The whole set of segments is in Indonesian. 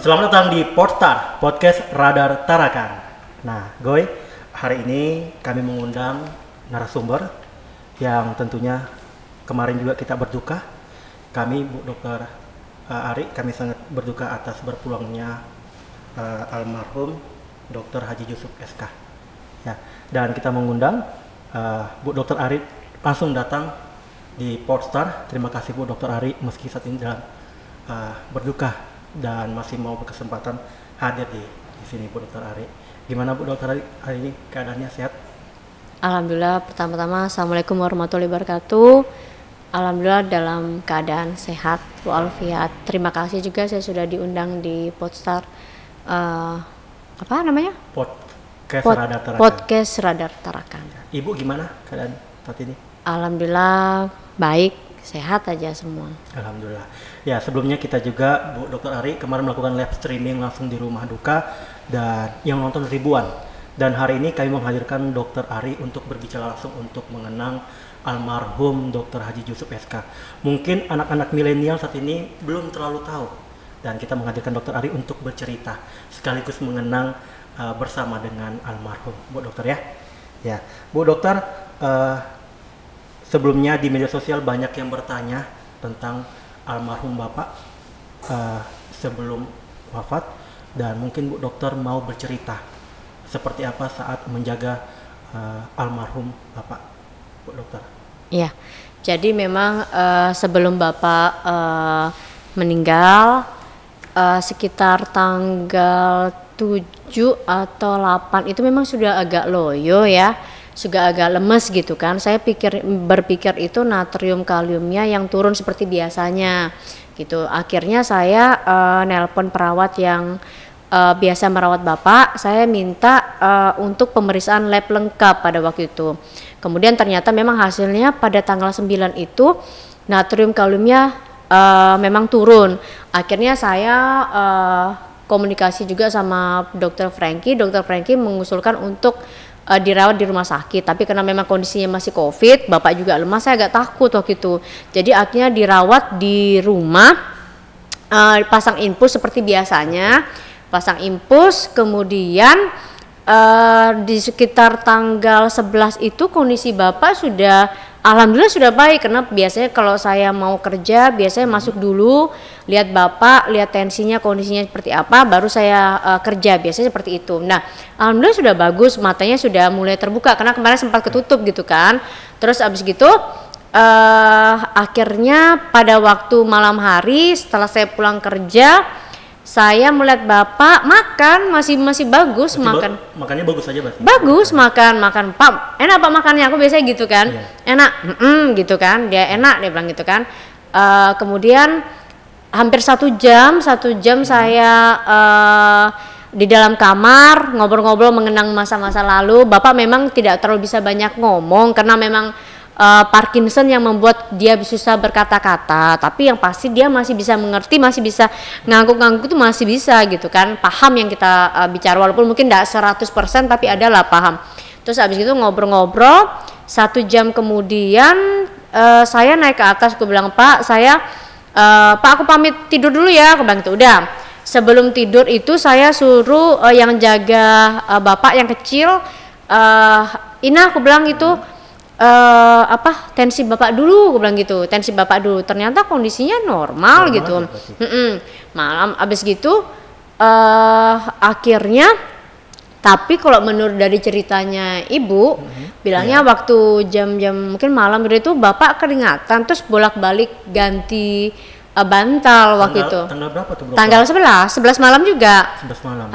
Selamat datang di Podstar, Podcast Radar Tarakan. Nah, Goy, hari ini kami mengundang narasumber yang tentunya kemarin juga kita berduka. Kami, Bu Dr. Ari, kami sangat berduka atas berpulangnya almarhum Dr. Haji Yusuf SK. Ya, dan kita mengundang Bu Dr. Ari langsung datang di Podstar. Terima kasih Bu Dr. Ari, meski saat ini dalam berduka dan masih mau berkesempatan hadir di sini Bu Dr. Ari. Gimana Bu Dr. Ari hari ini keadaannya, sehat? Alhamdulillah, pertama-tama Assalamualaikum warahmatullahi wabarakatuh. Alhamdulillah dalam keadaan sehat walafiat. Terima kasih juga saya sudah diundang di Podstar apa namanya? Podcast Radar Tarakan. Ibu gimana keadaan saat ini? Alhamdulillah baik, sehat aja semua. Alhamdulillah. Ya, sebelumnya kita juga Bu Dr. Ari kemarin melakukan live streaming langsung di rumah duka dan yang nonton ribuan. Dan hari ini kami menghadirkan Dr. Ari untuk berbicara langsung untuk mengenang almarhum Dr. Haji Yusuf SK. Mungkin anak-anak milenial saat ini belum terlalu tahu. Dan kita menghadirkan Dr. Ari untuk bercerita sekaligus mengenang bersama dengan almarhum. Bu Dokter ya. Ya, Bu Dokter, sebelumnya di media sosial banyak yang bertanya tentang almarhum Bapak sebelum wafat, dan mungkin Bu Dokter mau bercerita seperti apa saat menjaga almarhum Bapak, Bu Dokter. Iya, jadi memang sebelum Bapak meninggal sekitar tanggal 7 atau 8 itu memang sudah agak loyo ya, sudah agak lemes gitu kan. Saya berpikir itu natrium kaliumnya yang turun seperti biasanya gitu. Akhirnya saya nelpon perawat yang biasa merawat Bapak. Saya minta untuk pemeriksaan lab lengkap pada waktu itu. Kemudian ternyata memang hasilnya pada tanggal 9 itu natrium kaliumnya memang turun. Akhirnya saya komunikasi juga sama Dr. Frankie. Dr. Frankie mengusulkan untuk dirawat di rumah sakit, tapi karena memang kondisinya masih COVID, Bapak juga lemah, saya agak takut waktu itu. Jadi akhirnya dirawat di rumah, pasang infus seperti biasanya, pasang infus, kemudian di sekitar tanggal 11 itu kondisi Bapak sudah alhamdulillah sudah baik, karena biasanya kalau saya mau kerja biasanya masuk dulu, lihat Bapak, lihat tensinya, kondisinya seperti apa, baru saya kerja, biasanya seperti itu. Nah, alhamdulillah sudah bagus, matanya sudah mulai terbuka karena kemarin sempat ketutup gitu kan. Terus abis gitu akhirnya pada waktu malam hari setelah saya pulang kerja, saya melihat Bapak makan masih bagus. Makannya bagus aja Bapak? Bagus, makan Pak, enak Pak makannya, aku biasanya gitu kan. Enak, gitu kan, dia enak, dia bilang gitu kan. Kemudian hampir satu jam saya di dalam kamar ngobrol-ngobrol mengenang masa-masa lalu. Bapak memang tidak terlalu bisa banyak ngomong karena memang Parkinson yang membuat dia susah berkata-kata, tapi yang pasti dia masih bisa mengerti, masih bisa ngangguk-ngangguk itu masih bisa gitu kan, paham yang kita bicara, walaupun mungkin tidak 100% tapi adalah paham. Terus abis itu ngobrol-ngobrol, 1 jam kemudian saya naik ke atas, aku bilang Pak aku pamit tidur dulu ya, aku bilang gitu. Udah, sebelum tidur itu saya suruh yang jaga Bapak yang kecil, Ina, aku bilang itu tensi Bapak dulu, aku bilang gitu, tensi Bapak dulu. Ternyata kondisinya normal gitu. Malam abis gitu akhirnya, tapi kalau menurut dari ceritanya Ibu, bilangnya waktu jam-jam mungkin malam itu Bapak keringatan terus bolak-balik ganti bantal waktu itu. Tanggal berapa tuh? Tanggal 11 malam juga. 11 malam.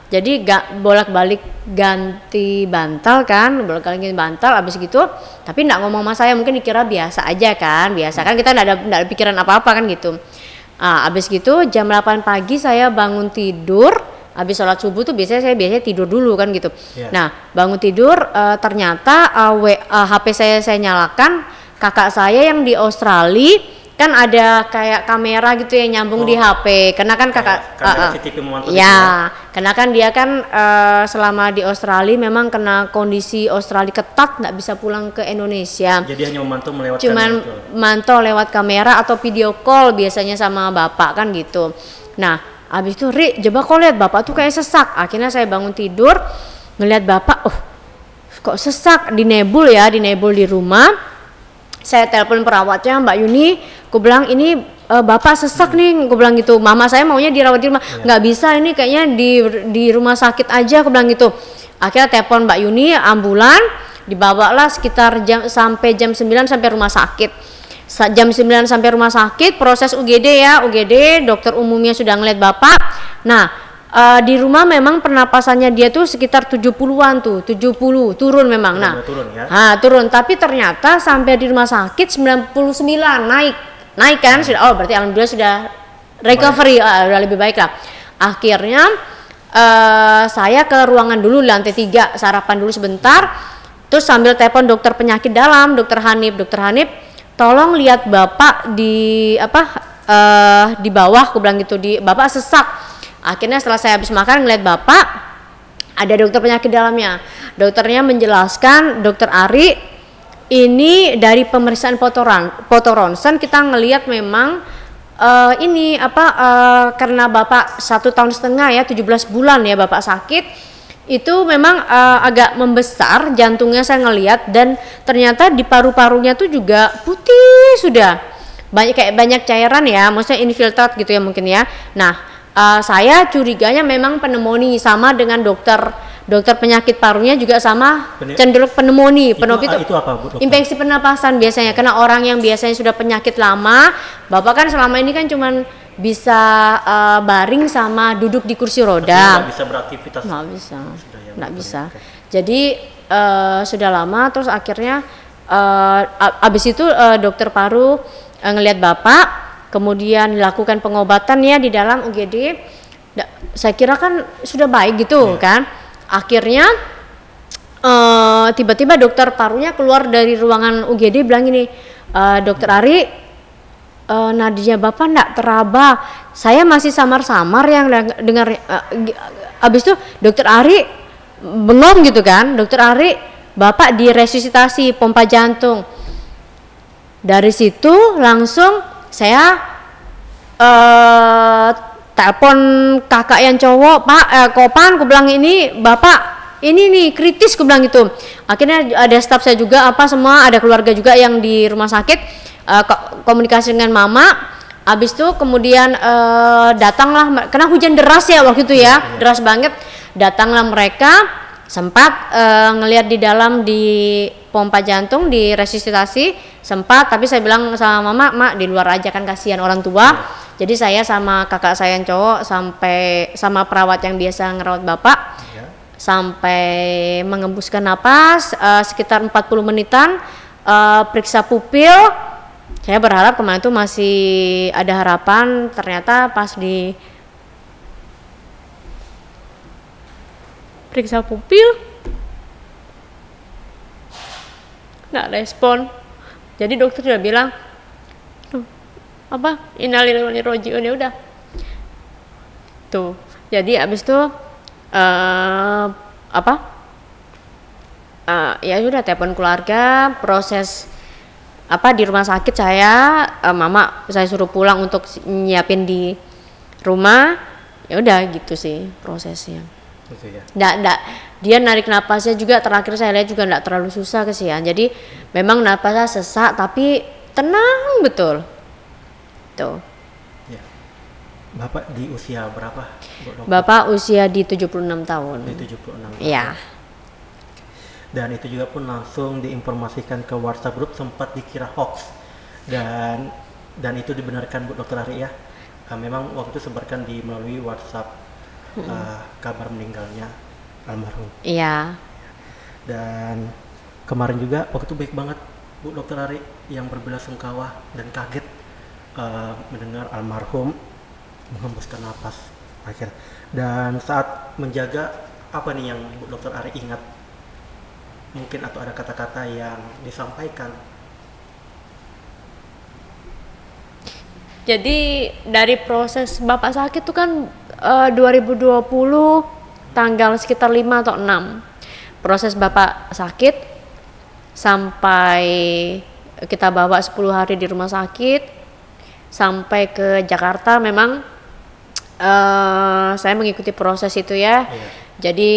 Jadi bolak-balik ganti bantal kan, bolak-balik ganti bantal abis gitu, tapi enggak ngomong sama saya, mungkin dikira biasa aja kan, kita enggak ada pikiran apa-apa kan gitu. Abis gitu jam 8 pagi saya bangun tidur, habis sholat subuh tuh saya biasanya tidur dulu kan gitu. Nah, bangun tidur ternyata HP saya nyalakan, kakak saya yang di Australia kan ada kayak kamera gitu yang nyambung di HP, karena kan kakak karena kan dia kan selama di Australia memang kena kondisi Australia ketat, nggak bisa pulang ke Indonesia. Jadi hanya memantau mantau lewat kamera atau video call biasanya sama Bapak kan gitu. Nah, Habis itu, Ri, coba kau lihat bapak tuh kayak sesak. Akhirnya saya bangun tidur, ngelihat bapak, oh kok sesak, di nebul di rumah. Saya telepon perawatnya, Mbak Yuni, aku bilang ini bapak sesak nih, aku bilang gitu. Mama saya maunya dirawat di rumah, nggak bisa, ini kayaknya di rumah sakit aja, aku bilang gitu. Akhirnya telepon Mbak Yuni, ambulan, dibawalah sekitar sampai jam 9 sampai rumah sakit. Jam 9 sampai rumah sakit, proses UGD dokter umumnya sudah ngeliat bapak. Nah, di rumah memang pernapasannya dia tuh sekitar 70-an tuh, 70 turun memang. Nah, turun, tapi ternyata sampai di rumah sakit 99 naik kan, sudah, berarti alhamdulillah sudah recovery, udah lebih baik lah. Akhirnya saya ke ruangan dulu lantai 3, sarapan dulu sebentar, terus sambil telepon dokter penyakit dalam, dokter Hanif, tolong lihat bapak di di bawah, aku bilang gitu, di bapak sesak. Akhirnya setelah saya habis makan ngeliat bapak, ada dokter penyakit dalamnya. Dokternya menjelaskan, Dokter Ari, ini dari pemeriksaan foto ronsen kita ngelihat memang karena bapak 1,5 tahun ya, 17 bulan ya bapak sakit, itu memang agak membesar jantungnya saya ngelihat, dan ternyata di paru-parunya tuh juga putih, sudah banyak cairan ya, maksudnya infiltrat gitu ya mungkin ya. Nah, saya curiganya memang pneumonia, sama dengan dokter penyakit parunya juga sama, cenderung pneumonia. Itu apa, Bu, dokter? Infeksi pernapasan biasanya, karena orang yang biasanya sudah penyakit lama, bapak kan selama ini kan cuman bisa baring sama duduk di kursi roda. Nggak bisa beraktivitas. Nggak bisa. Jadi sudah lama, terus akhirnya abis itu dokter paru ngelihat bapak, kemudian dilakukan pengobatan ya di dalam UGD. Saya kira kan sudah baik gitu kan. Akhirnya tiba-tiba dokter parunya keluar dari ruangan UGD bilang gini, Dokter Ari, nadinya bapak enggak teraba, saya masih samar-samar yang dengar. Abis itu Dokter Ari bengong gitu kan, Dokter Ari, bapak diresusitasi pompa jantung. Dari situ langsung saya telepon kakak yang cowok, Pak Kopan, aku bilang ini bapak ini nih kritis, aku bilang gitu. Akhirnya ada staf saya juga semua, ada keluarga juga yang di rumah sakit, komunikasi dengan mama. Habis itu kemudian datanglah, karena hujan deras ya waktu itu ya, deras banget. Datanglah mereka, sempat ngelihat di dalam di pompa jantung, di resusitasi sempat, tapi saya bilang sama mama, Mak di luar aja kan kasihan orang tua. Jadi saya sama kakak saya yang cowok sampai sama perawat yang biasa ngerawat bapak sampai mengembuskan napas sekitar 40 menitan, periksa pupil. Saya berharap kemarin itu masih ada harapan, ternyata pas di periksa pupil nggak respon. Jadi dokter sudah bilang innalillahi wa inna ilaihi raji'un, ya udah tuh. Jadi abis itu ya sudah telepon keluarga, proses di rumah sakit saya, mama saya suruh pulang untuk nyiapin di rumah. Ya udah gitu sih prosesnya. Gitu ya. Nggak, dia narik napasnya juga terakhir saya lihat juga nggak terlalu susah kesian. Jadi memang napasnya sesak tapi tenang betul. Tuh. Ya. Bapak di usia berapa, Bu Dokter? Bapak usia di 76 tahun. Di 76 tahun. Iya. Dan itu juga pun langsung diinformasikan ke WhatsApp grup, sempat dikira hoax. Dan itu dibenarkan, Bu Dokter Ari ya. Memang waktu itu sebarkan melalui WhatsApp kabar meninggalnya almarhum. Iya. Dan kemarin juga waktu itu baik banget Bu Dokter Ari yang berbelasungkawa dan kaget mendengar almarhum menghembuskan napas akhir. Dan saat menjaga, apa nih yang Bu Dokter Ari ingat? Mungkin atau ada kata-kata yang disampaikan? Jadi dari proses bapak sakit itu kan 2020 tanggal sekitar 5 atau 6 proses bapak sakit sampai kita bawa 10 hari di rumah sakit sampai ke Jakarta. Memang Saya mengikuti proses itu ya. Iya. Jadi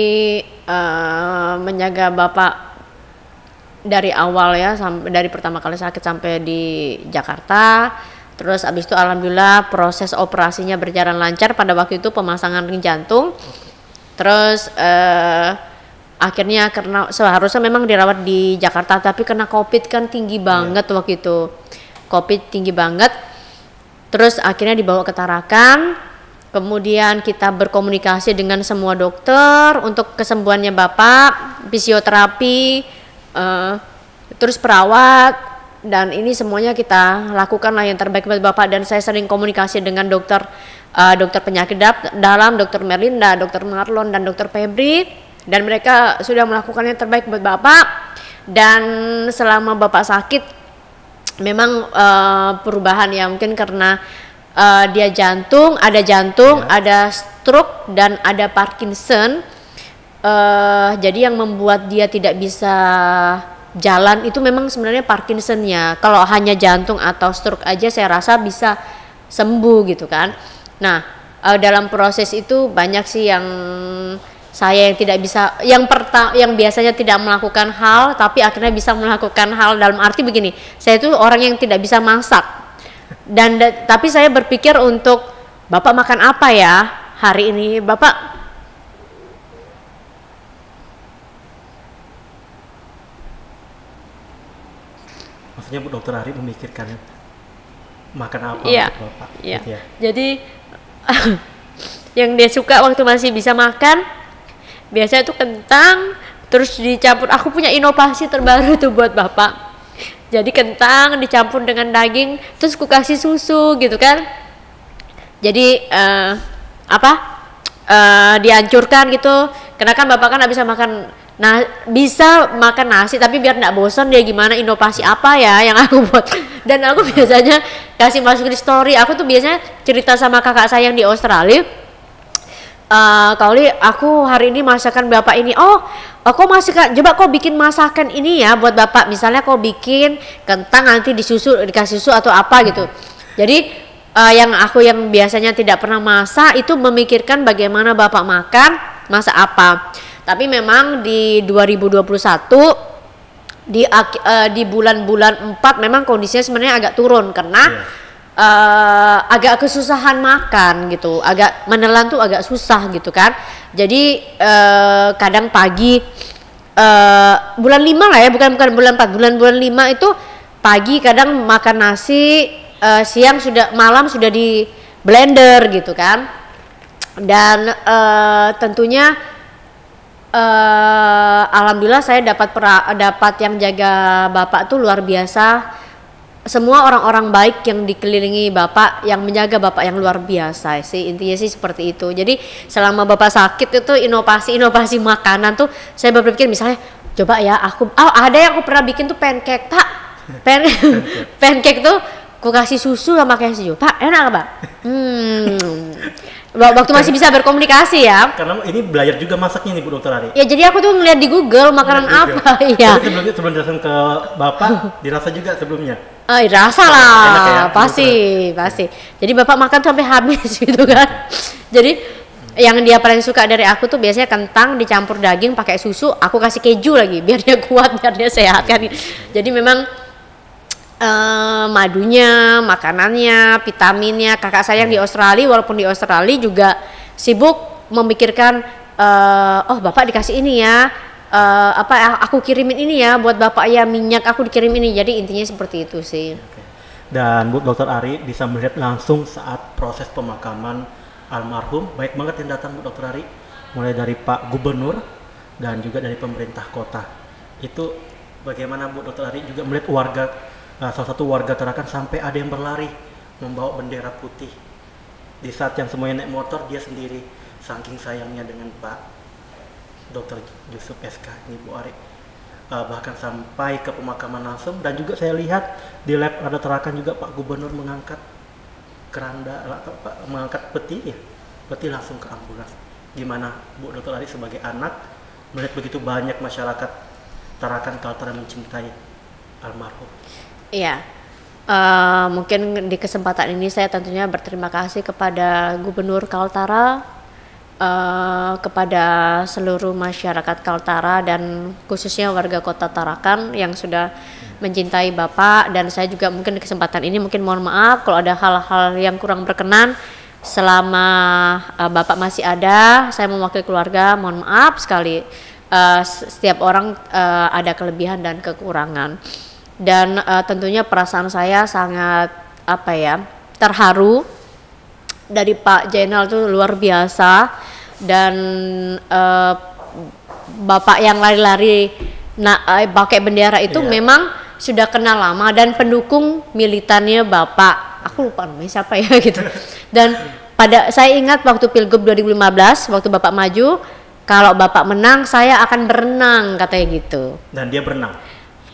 menjaga Bapak dari awal ya, dari pertama kali sakit sampai di Jakarta. Terus abis itu alhamdulillah proses operasinya berjalan lancar pada waktu itu, pemasangan ring jantung. Terus akhirnya karena seharusnya memang dirawat di Jakarta, tapi kena COVID kan tinggi banget waktu itu. COVID tinggi banget. Terus akhirnya dibawa ke Tarakan. Kemudian kita berkomunikasi dengan semua dokter untuk kesembuhannya Bapak, fisioterapi, terus perawat. Dan ini semuanya kita lakukan lah yang terbaik buat Bapak. Dan saya sering komunikasi dengan dokter penyakit dalam, dokter Merlinda, dokter Marlon, dan dokter Febri. Dan mereka sudah melakukan yang terbaik buat Bapak. Dan selama Bapak sakit, memang perubahan ya, mungkin karena dia jantung, ada stroke, dan ada Parkinson. Jadi yang membuat dia tidak bisa jalan itu memang sebenarnya Parkinsonnya. Kalau hanya jantung atau stroke aja saya rasa bisa sembuh gitu kan. Nah, dalam proses itu banyak sih yang saya yang tidak bisa, yang biasanya tidak melakukan hal tapi akhirnya bisa melakukan hal. Dalam arti begini, saya itu orang yang tidak bisa masak. Tapi saya berpikir untuk Bapak makan apa ya hari ini, Bapak Maksudnya Bu Dokter Ari memikirkan makan apa Iya, untuk Bapak? iya. Gitu ya. Jadi yang dia suka waktu masih bisa makan biasanya itu kentang, terus dicampur. Aku punya inovasi terbaru tuh buat Bapak. Jadi kentang dicampur dengan daging, terus ku kasih susu gitu kan. Jadi dihancurkan gitu. Karena kan Bapak kan nggak bisa makan. Nah, bisa makan nasi tapi biar nggak bosan dia, gimana inovasi apa ya yang aku buat. Dan aku biasanya kasih masuk di story. Aku tuh biasanya cerita sama kakak saya yang di Australia. Kauli, aku hari ini masakan Bapak ini. Oh, aku masakan. Coba kau bikin masakan ini ya buat Bapak. Misalnya kau bikin kentang nanti dikasih susu atau apa gitu. Jadi yang biasanya tidak pernah masak itu memikirkan bagaimana Bapak makan, masak apa. Tapi memang di 2021 di bulan-bulan 4 memang kondisinya sebenarnya agak turun karena agak kesusahan makan gitu, agak menelan tuh agak susah gitu kan. Jadi kadang pagi bulan 5 lah ya, bukan bulan 4, bulan 5 itu pagi kadang makan nasi, malam sudah di blender gitu kan. Dan tentunya alhamdulillah saya dapat yang jaga Bapak tuh luar biasa. Semua orang-orang baik yang dikelilingi Bapak, yang menjaga Bapak yang luar biasa sih, intinya sih seperti itu. Jadi selama Bapak sakit itu inovasi makanan tuh saya berpikir, misalnya coba ya ada yang aku pernah bikin tuh pancake Pak. Pancake tuh aku kasih susu sama keju. Pak, enak Pak? Waktu masih bisa berkomunikasi ya. Karena ini belajar juga masaknya nih Bu Dokter Ari. Ya, jadi aku tuh ngeliat di Google makanan apa ya. Sebelum datang ke Bapak dirasa juga sebelumnya. Rasa lah, Enak ya, pasti. Jadi Bapak makan sampai habis gitu kan. Jadi yang dia paling suka dari aku tuh biasanya kentang dicampur daging pakai susu, aku kasih keju lagi biar dia kuat, biar dia sehat kan. Jadi memang madunya, makanannya, vitaminnya. Kakak saya yang di Australia, walaupun di Australia juga sibuk memikirkan, oh Bapak dikasih ini ya, aku kirimin ini ya buat Bapak ya, minyak aku dikirim ini. Jadi intinya seperti itu sih. Dan Bu Dokter Ari bisa melihat langsung saat proses pemakaman almarhum. Baik banget yang datang Bu Dokter Ari, mulai dari Pak Gubernur dan juga dari pemerintah kota. Itu bagaimana Bu Dokter Ari juga melihat warga, salah satu warga Tarakan sampai ada yang berlari membawa bendera putih. Di saat yang semuanya naik motor, dia sendiri, saking sayangnya dengan Pak Dr. Yusuf SK ini Bu Ari. Bahkan sampai ke pemakaman langsung. Dan juga saya lihat di lab Radar Tarakan juga Pak Gubernur mengangkat keranda, mengangkat peti ya, peti langsung ke ambulans. Gimana Bu Dr. Ari sebagai anak melihat begitu banyak masyarakat Tarakan Kaltara mencintai almarhum? Iya, Mungkin di kesempatan ini saya tentunya berterima kasih kepada Gubernur Kaltara, kepada seluruh masyarakat Kaltara dan khususnya warga Kota Tarakan yang sudah mencintai Bapak, dan saya juga mungkin di kesempatan ini mungkin mohon maaf kalau ada hal-hal yang kurang berkenan selama Bapak masih ada. Saya mewakili keluarga mohon maaf sekali. Setiap orang ada kelebihan dan kekurangan, dan tentunya perasaan saya sangat terharu dari Pak Jainal itu luar biasa, dan Bapak yang lari-lari pakai bendera itu memang sudah kenal lama dan pendukung militannya Bapak. Aku lupa namanya siapa ya gitu. Dan saya ingat waktu Pilgub 2015 waktu Bapak maju, kalau Bapak menang saya akan berenang katanya gitu. Dan dia berenang.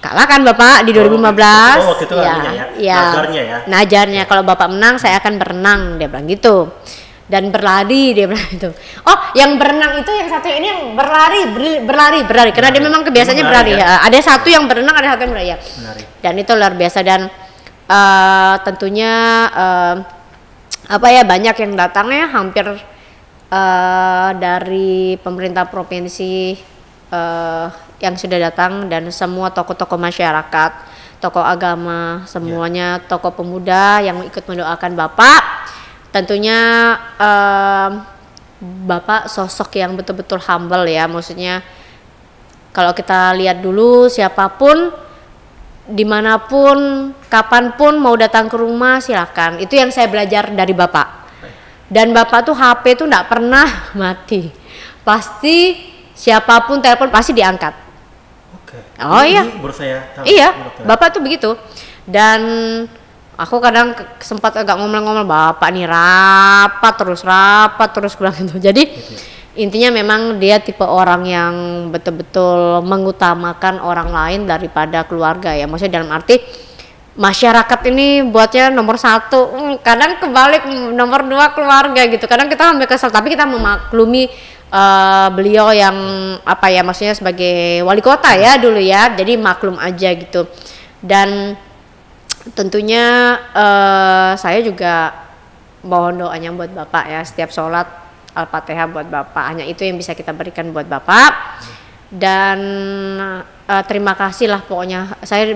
Kalah kan Bapak di 2015. Waktu itu najarnya ya. Najarnya kalau Bapak menang saya akan berenang, dia bilang gitu. Dan berlari dia bilang gitu. Oh, yang berenang itu yang satu ini yang berlari karena dia memang kebiasaannya berlari ya. Ada satu yang berenang, ada satu yang berlari ya. Dan itu luar biasa, dan tentunya banyak yang datangnya, hampir dari pemerintah provinsi yang sudah datang, dan semua tokoh-tokoh masyarakat, tokoh agama, semuanya tokoh pemuda yang ikut mendoakan Bapak. Tentunya Bapak sosok yang betul-betul humble ya, maksudnya kalau kita lihat dulu siapapun dimanapun kapanpun mau datang ke rumah silakan, itu yang saya belajar dari Bapak. Dan Bapak tuh HP tuh nggak pernah mati, pasti siapapun telepon pasti diangkat. Oh iya, Bapak tuh begitu. Dan aku kadang sempat agak ngomel-ngomel, Bapak nih rapat terus kurang gitu. Jadi intinya memang dia tipe orang yang betul-betul mengutamakan orang lain daripada keluarga ya, maksudnya dalam arti masyarakat ini buatnya nomor satu, kadang kebalik nomor dua keluarga gitu. Kadang kita hampir kesel, tapi kita memaklumi beliau yang maksudnya sebagai wali kota ya dulu ya, jadi maklum aja gitu. Dan tentunya saya juga mohon doanya buat Bapak ya, setiap sholat Al-Fatihah buat Bapak, hanya itu yang bisa kita berikan buat Bapak. Dan terima kasih lah pokoknya, saya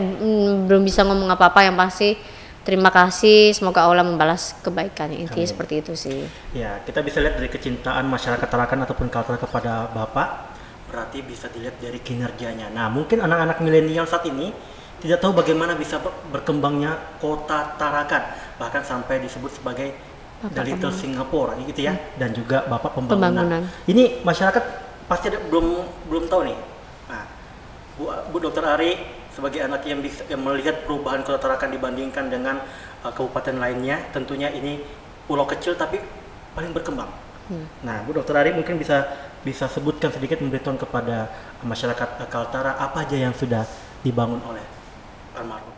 belum bisa ngomong apa-apa, yang pasti terima kasih, semoga Allah membalas kebaikannya, intinya seperti itu sih. Ya, kita bisa lihat dari kecintaan masyarakat Tarakan ataupun Kaltara kepada Bapak, berarti bisa dilihat dari kinerjanya. Nah, mungkin anak-anak milenial saat ini tidak tahu bagaimana bisa berkembangnya Kota Tarakan, bahkan sampai disebut sebagai The Little Singapore gitu ya, dan juga Bapak pembangunan. Ini masyarakat pasti belum tahu nih. Nah, Bu Dr. Ari sebagai anak yang melihat perubahan Kota Tarakan dibandingkan dengan kabupaten lainnya, tentunya ini pulau kecil tapi paling berkembang. Nah, Bu Dr. Ari mungkin bisa sebutkan sedikit, memberitahu kepada masyarakat Kaltara apa aja yang sudah dibangun oleh almarhum.